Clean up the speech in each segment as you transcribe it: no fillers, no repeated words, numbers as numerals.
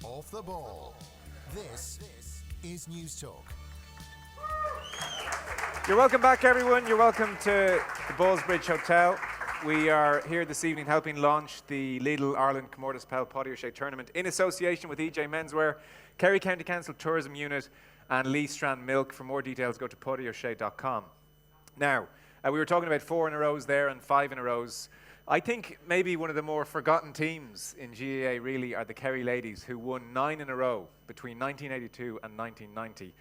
Off the ball. This is News Talk. You're welcome back, everyone. You're welcome to the Ballsbridge Hotel. We are here this evening helping launch the Lidl Ireland Comortas Peil Paidi tournament in association with EJ Menswear, Kerry County Council Tourism Unit and Lee Strand Milk. For more details, go to paidioshea.com. Now, we were talking about 4 in a rows there and 5 in a rows. I think maybe one of the more forgotten teams in GAA really are the Kerry ladies, who won 9 in a row between 1982 and 1990.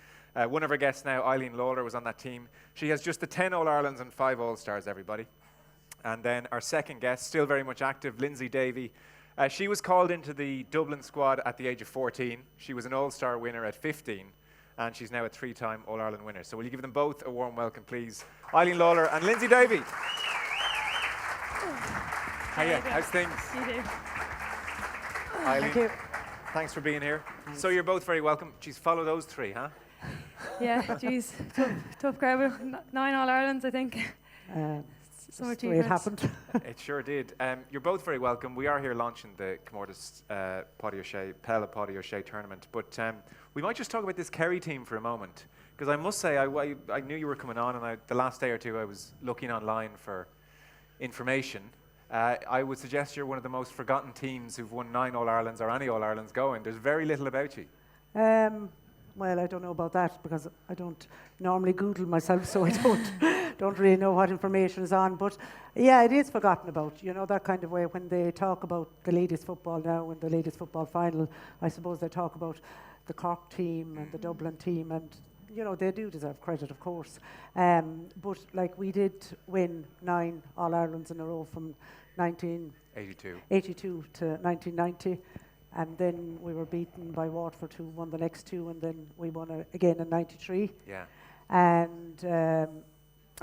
One of our guests now, Eileen Lawlor, was on that team. She has just the 10 All-Irelands and 5 All-Stars, everybody. And then our second guest, still very much active, Lyndsey Davey. She was called into the Dublin squad at the age of 14. She was an All-Star winner at 15. And she's now a 3-time All-Ireland winner. So will you give them both a warm welcome, please? Eileen Lawlor and Lyndsey Davey. Hiya, how's things? You do. Eileen, Thank you. thanks for being here. So you're both very welcome. Geez, follow those 3, huh? Yeah, geez, tough crowd. 9 All-Irelands, I think. Some That's the way it happened. It sure did. You're both very welcome. We are here launching the Comortas Peil Paidi tournament, but we might just talk about this Kerry team for a moment, because I must say I knew you were coming on, and the last day or two I was looking online for information. I would suggest you're one of the most forgotten teams who've won 9 All-Irelands or any All-Irelands going. There's very little about you. Well, I don't know about that because I don't normally Google myself, so I don't really know what information is on. But yeah, it is forgotten about, you know, that kind of way. When they talk about the ladies' football now and the ladies' football final, I suppose they talk about the Cork team and the Dublin team, and you know, they do deserve credit, of course. But like, we did win 9 All-Irelands in a row from 1982 to 1990. And then we were beaten by Waterford, who won the next 2, and then we won again in 93. Yeah. And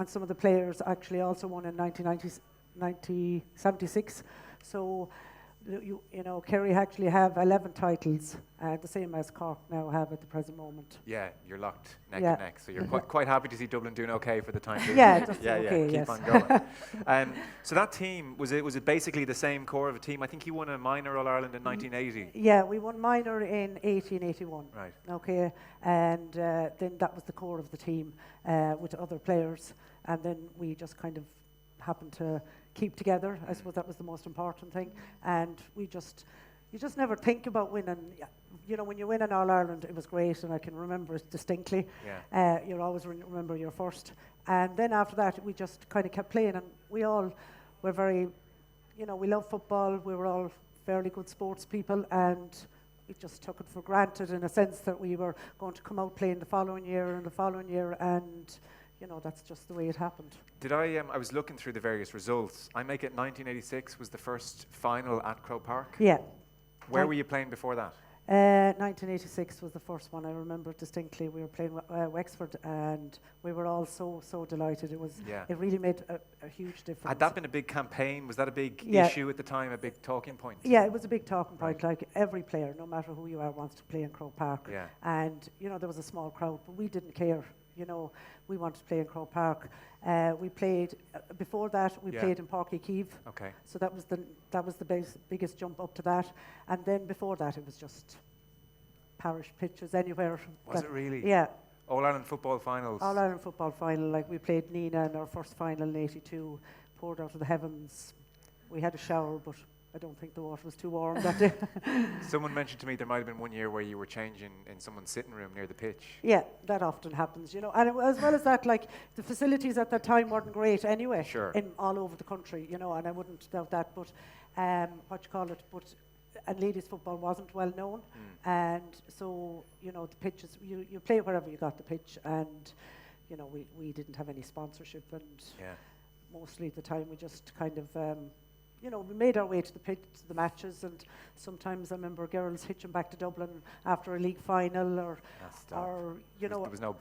some of the players actually also won in 1976. So, you know, Kerry actually have 11 titles, the same as Cork now have at the present moment. Yeah, you're locked neck to neck, so you're quite happy to see Dublin doing okay for the time being. Yeah, just okay, keep yes. on going. So that team, was it basically the same core of a team? I think you won a minor All-Ireland in 1980. Yeah, we won minor in 1881. Right. Okay, and then that was the core of the team with other players, and then we just kind of happened to keep together. I suppose that was the most important thing, and you just never think about winning. You know, when you win an All-Ireland, it was great, and I can remember it distinctly. Yeah. You'll always remember your first, and then after that we just kind of kept playing, and we all were very, you know, we love football, we were all fairly good sports people, and we just took it for granted in a sense that we were going to come out playing the following year and the following year, and you know, that's just the way it happened. Did I was looking through the various results. I make it 1986 was the first final at Croke Park. Yeah. Where were you playing before that? 1986 was the first one. I remember it distinctly. We were playing Wexford, and we were all so delighted. It was. Yeah. It really made a huge difference. Had that been a big campaign? Was that a big issue at the time, a big talking point? Yeah, it was a big talking point. Like, every player, no matter who you are, wants to play in Croke Park. Yeah. And you know, there was a small crowd, but we didn't care. You know, we wanted to play in Croke Park. We played before that. We played in Páirc Uí Chaoimh. Okay. So that was the biggest jump up to that. And then before that, it was just parish pitches anywhere. Was it really? Yeah. All-Ireland football finals. All-Ireland football final. Like, we played Nina in our first final in '82. Poured out of the heavens. We had a shower, but I don't think the water was too warm that day. Someone mentioned to me there might have been one year where you were changing in someone's sitting room near the pitch. Yeah, that often happens, you know. And as well as that, like, the facilities at that time weren't great anyway. Sure. In all over the country, you know, and I wouldn't doubt that. But and ladies football wasn't well known, and so, you know, the pitches, you play wherever you got the pitch, and you know, we didn't have any sponsorship, and mostly at the time we just kind of. You know, we made our way to the pitch, to the matches, and sometimes I remember girls hitching back to Dublin after a league final, or you know, there was no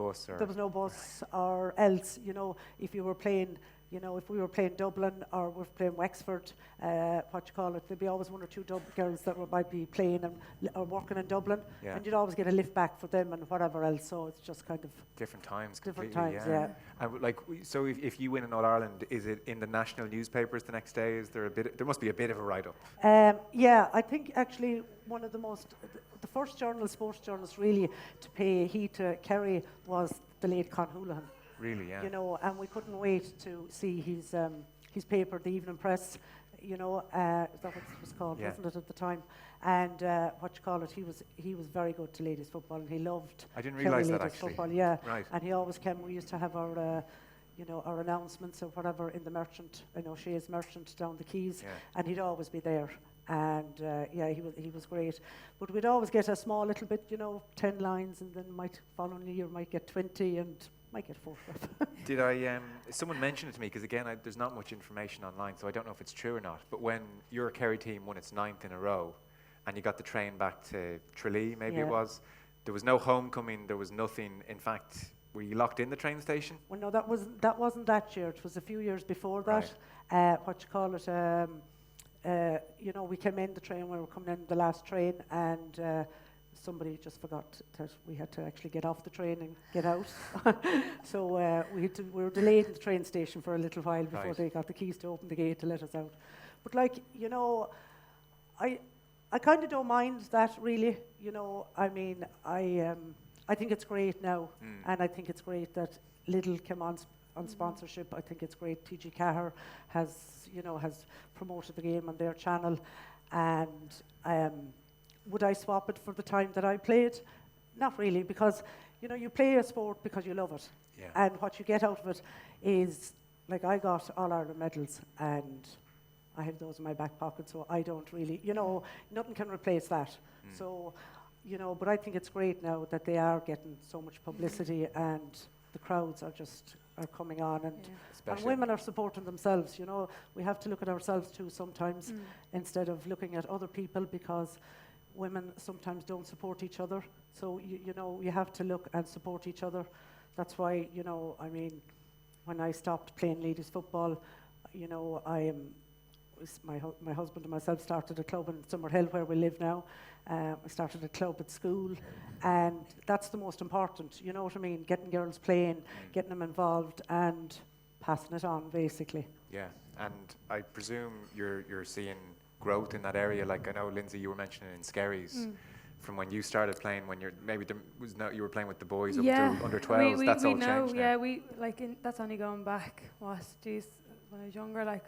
bus, or else, you know, if you were playing you know, if we were playing Dublin or we were playing Wexford, there'd be always one or two girls that might be playing or working in Dublin, Yeah. and you'd always get a lift back for them and whatever else. So it's just kind of Different times. different completely, times, yeah. And so if you win in All Ireland, is it in the national newspapers the next day? Is there there must be a bit of a write-up. Yeah, I think actually one of the first sports journalists really to pay heed to Kerry was the late Con Houlihan. Really, yeah. You know, and we couldn't wait to see his paper, the Evening Press. You know, is that what it was called, Yeah. wasn't it at the time? And he was very good to ladies football, and he loved. I didn't Kerry realise that, ladies actually. Football, yeah. Right. And he always came. We used to have our. Our announcements or whatever in the Merchant, I know Shea's Merchant down the Quays, Yeah. and he'd always be there. And he was great. But we'd always get a small little bit, 10 lines, and then following year might get 20 and might get 4. Did I? Someone mentioned it to me because again, there's not much information online, so I don't know if it's true or not. But when your Kerry team won its 9th in a row, and you got the train back to Tralee, maybe it was, there was no homecoming. There was nothing. In fact, were you locked in the train station? Well, no, that wasn't that year. It was a few years before that. We came in the train. We were coming in the last train, and somebody just forgot that we had to actually get off the train and get out. So we were delayed in the train station for a little while before they got the keys to open the gate to let us out. But I kind of don't mind that really. I think it's great now, and I think it's great that Lidl came on sponsorship. I think it's great. TG Cahir has promoted the game on their channel, and would I swap it for the time that I played? Not really, because you play a sport because you love it, and what you get out of it is like I got All Ireland medals, and I have those in my back pocket, so I don't really, nothing can replace that. So. But I think it's great now that they are getting so much publicity and the crowds are coming on, and women are supporting themselves. We have to look at ourselves too sometimes instead of looking at other people, because women sometimes don't support each other. So you have to look and support each other. That's why when I stopped playing ladies football, my husband and myself started a club in Summerhill where we live now. I started a club at school, and that's the most important, you know what I mean? Getting girls playing, getting them involved, and passing it on, basically. Yeah, and I presume you're seeing growth in that area. Like I know, Lindsay, you were mentioning in Skerries, from when you started playing, when you were playing with the boys up to under 12s. That's all changed now. Yeah, that's only going back. When I was younger,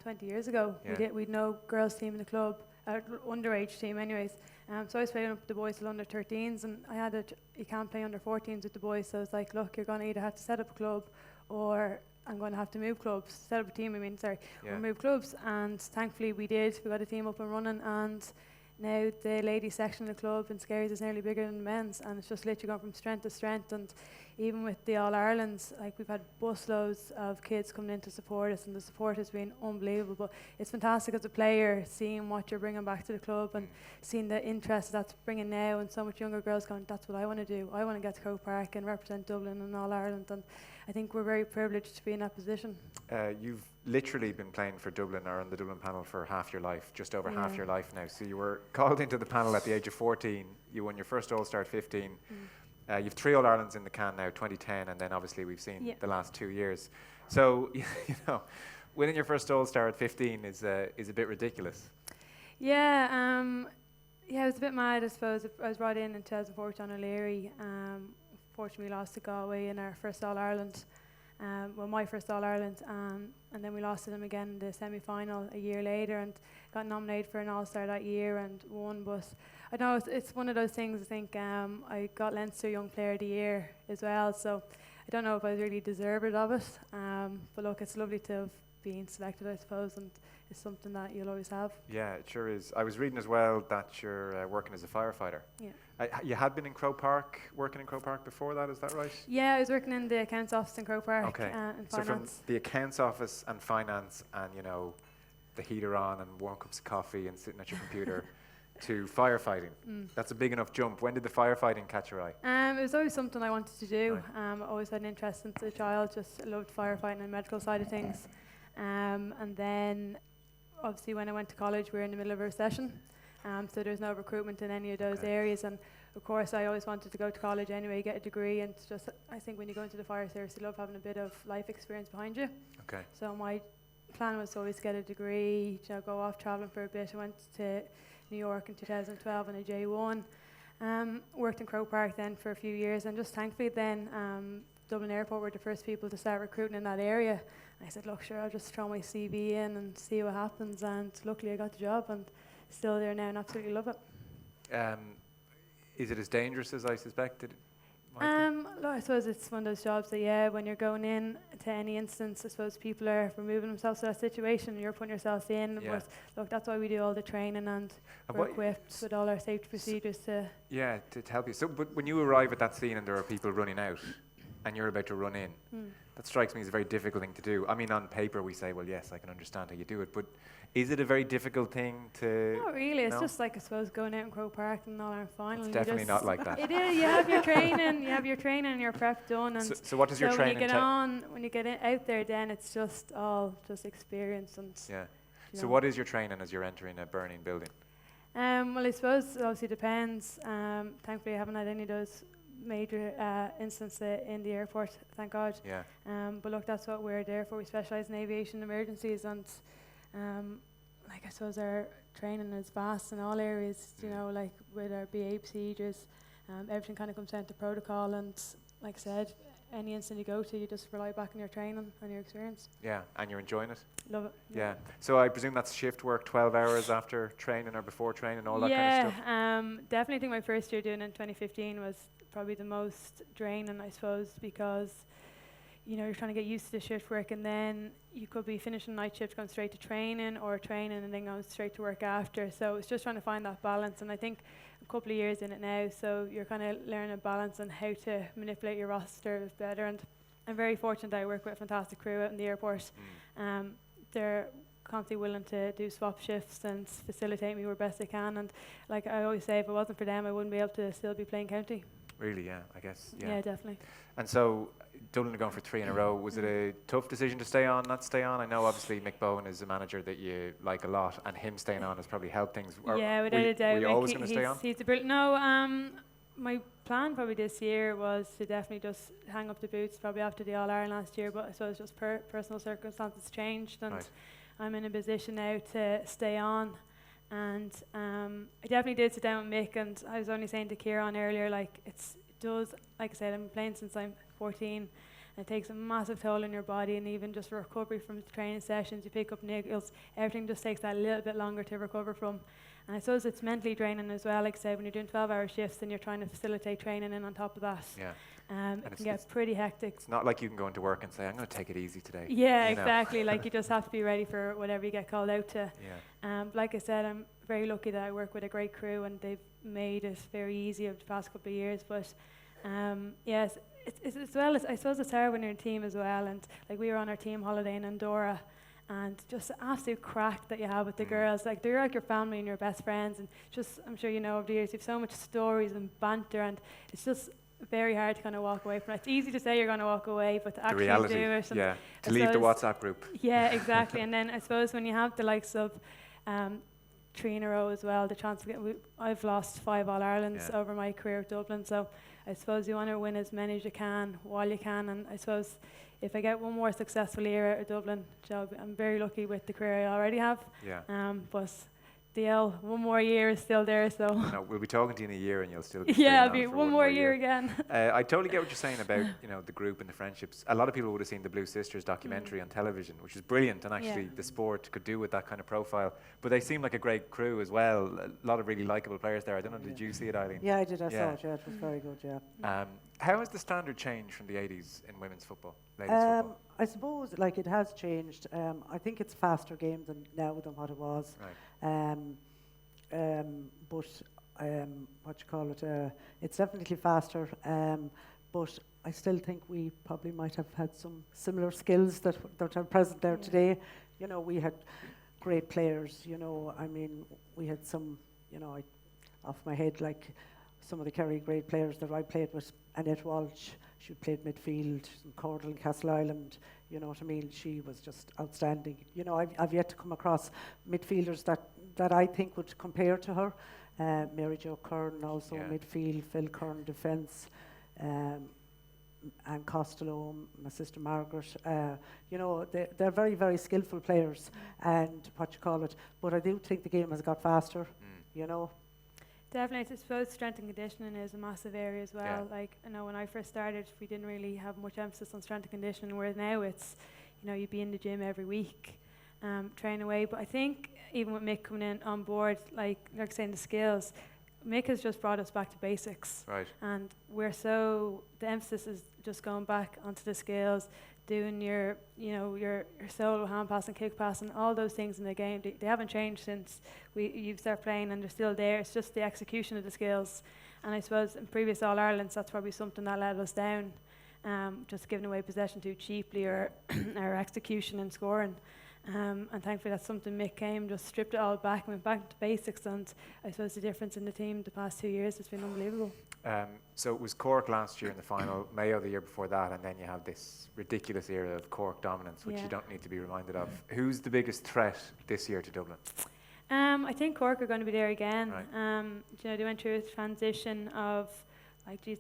20 years ago, we'd no girls team in the club, underage team anyways. So I was playing up with the boys till under 13s, and you can't play under 14s with the boys. So it's like, look, you're going to either have to set up a club, or I'm going to have to move clubs. Set up a team, or move clubs. And thankfully we did. We got a team up and running, and now the ladies section of the club in Skerries is nearly bigger than the men's, and it's just literally gone from strength to strength. And even with the All Irelands, we've had busloads of kids coming in to support us, and the support has been unbelievable. But it's fantastic as a player, seeing what you're bringing back to the club and seeing the interest that's bringing now, and so much younger girls going, that's what I want to do. I want to get to Croke Park and represent Dublin and All Ireland, and I think we're very privileged to be in that position. You've literally been playing for Dublin or on the Dublin panel for half your life, just over half your life now. So you were called into the panel at the age of 14. You won your first All-Star at 15. You've 3 All-Irelands in the can now, 2010, and then obviously we've seen the last 2 years. So, winning your first All-Star at 15 is a bit ridiculous. Yeah, it was a bit mad, I suppose. I was brought in 2014 on O'Leary. Fortunately, we lost to Galway in our first All-Ireland. My first All-Ireland, and then we lost to them again in the semi-final a year later, and got nominated for an All-Star that year and won. But I know it's one of those things. I think I got Leinster Young Player of the Year as well, so I don't know if I was really deserved of it. But look, it's lovely to have been selected, I suppose, and it's something that you'll always have. Yeah, it sure is. I was reading as well that you're working as a firefighter. Yeah. You had been in Croke Park, working in Croke Park before that, is that right? Yeah, I was working in the accounts office in Croke Park. Okay. In so from finance. the accounts office and finance and, the heater on and warm cups of coffee and sitting at your computer, to firefighting. That's a big enough jump. When did the firefighting catch your eye? It was always something I wanted to do. I always had an interest since a child, just loved firefighting and medical side of things. And then, obviously, when I went to college, we were in the middle of a recession. So there's no recruitment in any of those areas. And of course, I always wanted to go to college anyway, get a degree. And just, I think when you go into the fire service, you love having a bit of life experience behind you. Okay. So my plan was to always get a degree, go off traveling for a bit. I went to New York in 2012 on a J1. Worked in Croke Park then for a few years, and just thankfully then Dublin Airport were the first people to start recruiting in that area. I said, look, sure, I'll just throw my CV in and see what happens, and luckily I got the job and still there now and absolutely love it. Is it as dangerous as I suspected? Look, I suppose it's one of those jobs that, when you're going in to any instance, I suppose people are removing themselves to that situation and you're putting yourself in. Yeah. But look, that's why we do all the training and we're equipped with all our safety procedures to help you. So, but when you arrive at that scene and there are people running out and you're about to run in, that strikes me as a very difficult thing to do. I mean, on paper we say, well, yes, I can understand how you do it, but is it a very difficult thing to... Not really. It's just like, I suppose, going out in Croke Park and all our final. It's definitely not like that. It is. You have your training, and your prep done. And so what does your training... When you get out there, then it's just all experience. And So what is your training as you're entering a burning building? Well, I suppose it obviously depends. Thankfully, I haven't had any of those major instances in the airport, thank God. Yeah. But look, that's what we're there for. We specialise in aviation emergencies, and I suppose our training is vast in all areas. Like with our BA procedures, everything kind of comes down to protocol. And like I said, any instant you go to, you just rely back on your training and your experience. Yeah, and you're enjoying it. Love it. Yeah. So I presume that's shift work, 12 hours after training or before training, all that kind of stuff. Yeah, definitely. I think my first year doing it in 2015 was probably the most draining, I suppose, because you're trying to get used to the shift work, and then you could be finishing night shift, going straight to training, or training and then going straight to work after. So it's just trying to find that balance, and I think a couple of years in it now, so you're kind of learning a balance on how to manipulate your roster better. And I'm very fortunate that I work with a fantastic crew out in the airport. They're constantly willing to do swap shifts and facilitate me where best they can. And like I always say, if it wasn't for them, I wouldn't be able to still be playing county. Really, yeah, I guess. Yeah, definitely. And so Dublin are going for 3 in a row. Was it a tough decision to stay on, not stay on? I know obviously Mick Bowen is a manager that you like a lot, and him staying on has probably helped things. Yeah, without a doubt. Were you always going to stay on? He's a brilliant. No, my plan probably this year was to definitely just hang up the boots probably after the All-Ireland last year, but I suppose just personal circumstances changed, and I'm in a position now to stay on. And I definitely did sit down with Mick, and I was only saying to Kieran earlier, like it does, like I said, I've been playing since I'm 14, and it takes a massive toll on your body, and even just recovery from the training sessions, you pick up niggles, everything just takes that little bit longer to recover from. And I suppose it's mentally draining as well, like I said, when you're doing 12-hour shifts and you're trying to facilitate training in on top of that. Yeah. It can get pretty hectic. It's not like you can go into work and say, I'm going to take it easy today. Yeah, exactly. Like you just have to be ready for whatever you get called out to. Yeah. Like I said, I'm very lucky that I work with a great crew, and they've made it very easy over the past couple of years. But yes, it's as well as, I suppose it's hard when you're in a team as well. And like we were on our team holiday in Andorra, and just the absolute crack that you have with the girls. Like they're like your family and your best friends, and just, I'm sure you know over the years, you have so much stories and banter, and it's just very hard to kind of walk away from it. It's easy to say you're going to walk away, but to actually reality, do it. And to leave the WhatsApp group. Yeah, exactly. And then I suppose when you have the likes of 3 in a row as well, the chance to get, I've lost 5 All-Irelands over my career at Dublin, so I suppose you want to win as many as you can while you can. And I suppose if I get one more successful year out of Dublin, I'm very lucky with the career I already have. Yeah. But one more year is still there, so. No, we'll be talking to you in a year and you'll still be It'll be one more year again. I totally get what you're saying about the group and the friendships. A lot of people would have seen the Blue Sisters documentary on television, which is brilliant, and actually the sport could do with that kind of profile. But they seem like a great crew as well. A lot of really likeable players there. I don't know, did you see it, Eileen? Yeah, I did. I saw it. Yeah, it was very good. Yeah. How has the standard changed from the 80s in women's football, ladies football? I suppose like it has changed. I think it's faster game now than what it was. Right. But what you call it? It's definitely faster. But I still think we probably might have had some similar skills that are present there today. We had great players. I mean, we had some off my head, like some of the Kerry great players that I played with, Annette Walsh, she played midfield in Cordal and Castle Island, you know what I mean? She was just outstanding. I've yet to come across midfielders that I think would compare to her. Mary Jo Kern also midfield, Phil Kern defence, Anne Costello, my sister Margaret. They're very, very skillful players, and but I do think the game has got faster, Definitely, I suppose strength and conditioning is a massive area as well. Like, I know when I first started, we didn't really have much emphasis on strength and conditioning, whereas now it's, you'd be in the gym every week, training away. But I think even with Mick coming in on board, like saying, the skills, Mick has just brought us back to basics. Right. And the emphasis is just going back onto the skills, doing your solo hand pass and kick pass and all those things in the game. They haven't changed since you've started playing, and they're still there. It's just the execution of the skills. And I suppose in previous All-Irelands, that's probably something that let us down, just giving away possession too cheaply or our execution and scoring. And thankfully that's something Mick came, just stripped it all back and went back to basics, and I suppose the difference in the team the past 2 years has been unbelievable. So it was Cork last year in the final, Mayo the year before that, and then you have this ridiculous era of Cork dominance, which you don't need to be reminded of. Who's the biggest threat this year to Dublin? I think Cork are going to be there again. Right. They went through a transition of,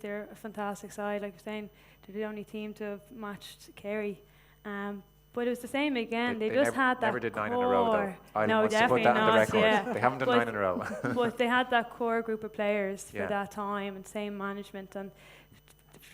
they're a fantastic side. Like you're saying, they're the only team to have matched Kerry. But it was the same again. They just had that never did 9 in a row, though. Eileen no, wants definitely to put that on the not. record. Yeah. They haven't done 9 in a row. But they had that core group of players for Yeah. that time, and same management, and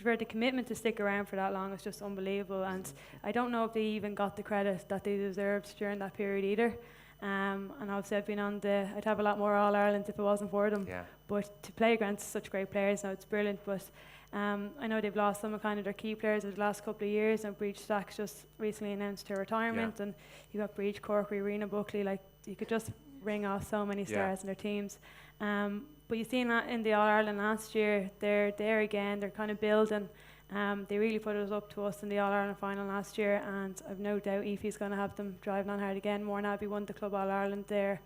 for the commitment to stick around for that long is just unbelievable. And I don't know if they even got the credit that they deserved during that period either. And obviously I'd have a lot more All-Ireland if it wasn't for them. Yeah. But to play against such great players now, it's brilliant. But I know they've lost some of kind of their key players over the last couple of years. And Breach Stack's just recently announced her retirement. And you got Breach, Corkery, Rena Buckley. Like, you could just ring off so many stars in their teams. But you've seen that in the All-Ireland last year. They're there again. They're kind of building. They really put it up to us in the All-Ireland final last year, and I've no doubt Aoife's going to have them driving on hard again. Morn Abbey won the Club All-Ireland there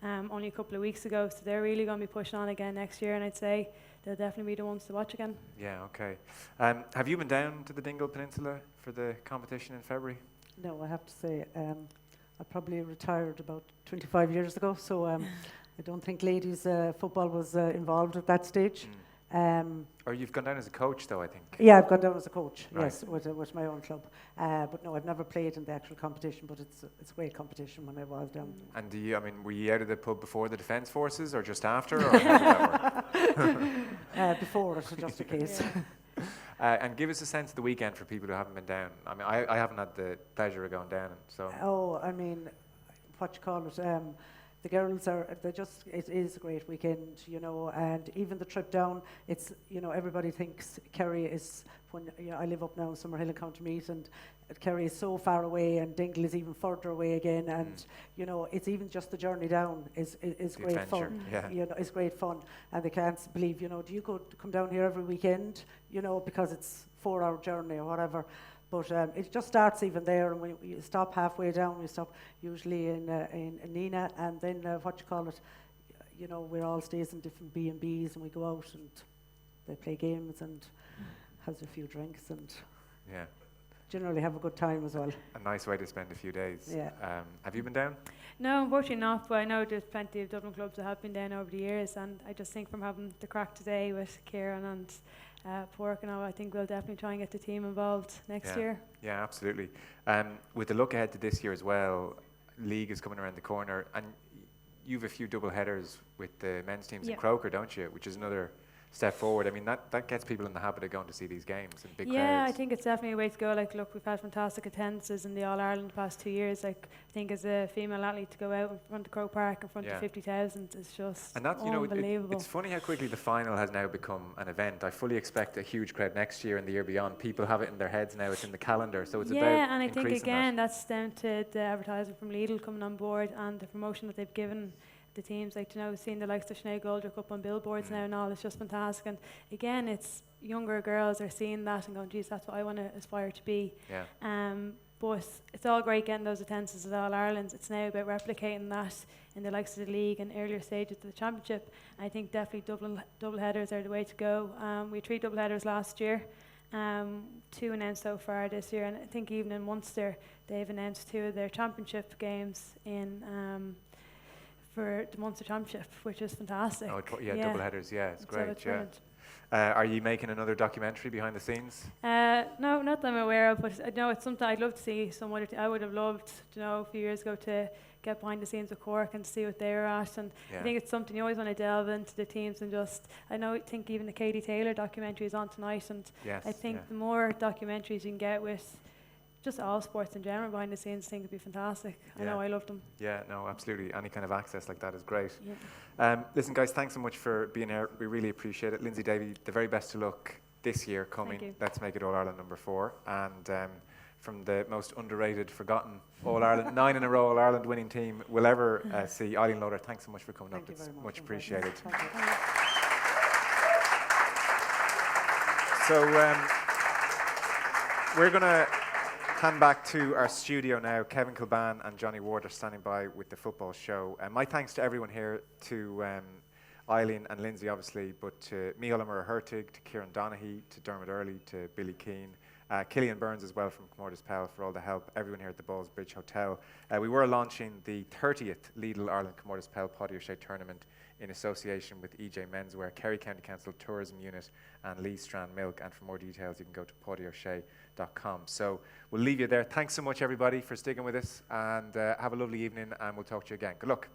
only a couple of weeks ago, so they're really going to be pushing on again next year, and I'd say they'll definitely be the ones to watch again. Yeah, okay. Have you been down to the Dingle Peninsula for the competition in February? No, I have to say, I probably retired about 25 years ago, so I don't think ladies football was involved at that stage. Or you've gone down as a coach, though, I think. Yeah, I've gone down as a coach, Right. yes, with my own club. But no, I've never played in the actual competition, but it's a great competition when I was down. And were you out of the pub before the Defence Forces, or just after, or how did that work? Before it, just in case. And give us a sense of the weekend for people who haven't been down. I haven't had the pleasure of going down, so. The girls it is a great weekend, and even the trip down, it's, everybody thinks Kerry is, I live up now in Summerhill and County Meath, and Kerry is so far away, and Dingle is even further away again, and, it's even just the journey down is great adventure, fun. It's great fun, and they can't believe, do you come down here every weekend, because it's 4-hour journey or whatever. But it just starts even there, and we stop halfway down. We stop usually in Nina, and then we're all stays in different B&Bs, and we go out and they play games and has a few drinks, and generally have a good time as well. A nice way to spend a few days. Yeah. Have you been down? No, unfortunately not, but I know there's plenty of Dublin clubs that have been down over the years, and I just think from having the crack today with Kieran and Pork and all, I think we'll definitely try and get the team involved next year. Yeah, absolutely. With the look ahead to this year as well, league is coming around the corner, and you've a few double headers with the men's teams in Croker, don't you? Which is another step forward. That gets people in the habit of going to see these games in big crowds. Yeah, I think it's definitely a way to go. Like, look, we've had fantastic attendances in the All-Ireland the past 2 years. Like, I think as a female athlete to go out in front of Croke Park in front of 50,000 is just unbelievable. It's funny how quickly the final has now become an event. I fully expect a huge crowd next year and the year beyond. People have it in their heads now. It's in the calendar, so it's about Yeah, and I think again that. that's down to the advertising from Lidl coming on board and the promotion that they've given the teams, like, seeing the likes of Sinead Goldrick up on billboards now and all, it's just fantastic. And again, it's younger girls are seeing that and going, geez, that's what I want to aspire to be. Yeah. But it's all great getting those attendances at All Ireland. It's now about replicating that in the likes of the league and earlier stages of the championship. I think definitely double headers are the way to go. We had 3 double headers last year, 2 announced so far this year, and I think even in Munster they've announced 2 of their championship games in for the Munster Championship, which is fantastic. Oh, double headers, yeah, it's great. It's yeah. brilliant. Are you making another documentary behind the scenes? No, not that I'm aware of, but I know it's something I'd love to see. I would have loved, a few years ago to get behind the scenes with Cork and see what they were at. And I think it's something you always want to delve into the teams and just. I think even the Katie Taylor documentary is on tonight, and I think the more documentaries you can get with just all sports in general behind the scenes, I think it'd be fantastic. I know I love them. Yeah, no, absolutely. Any kind of access like that is great. Listen, guys, thanks so much for being here. We really appreciate it. Lyndsey, Davey, the very best of luck this year coming. Thank you. Let's make it All Ireland number 4. And from the most underrated, forgotten All Ireland, 9 in a row All Ireland winning team we'll ever see. Eileen, Lawlor, thanks so much for coming up. It's much appreciated. So we're going to hand back to our studio now. Kevin Kilban and Johnny Ward are standing by with the football show. My thanks to everyone here, to Eileen and Lindsay, obviously, but to Micheál Murray-Hertig, to Kieran Donaghy, to Dermot Early, to Billy Keane, Killian Burns as well from Comortas Peil for all the help, everyone here at the Ballsbridge Hotel. We were launching the 30th Lidl Ireland Comortas Peil Paidi O'Shea tournament in association with EJ Menswear, Kerry County Council Tourism Unit and Lee Strand Milk. And for more details, you can go to paidioshea.com. So we'll leave you there. Thanks so much, everybody, for sticking with us, and have a lovely evening, and we'll talk to you again. Good luck.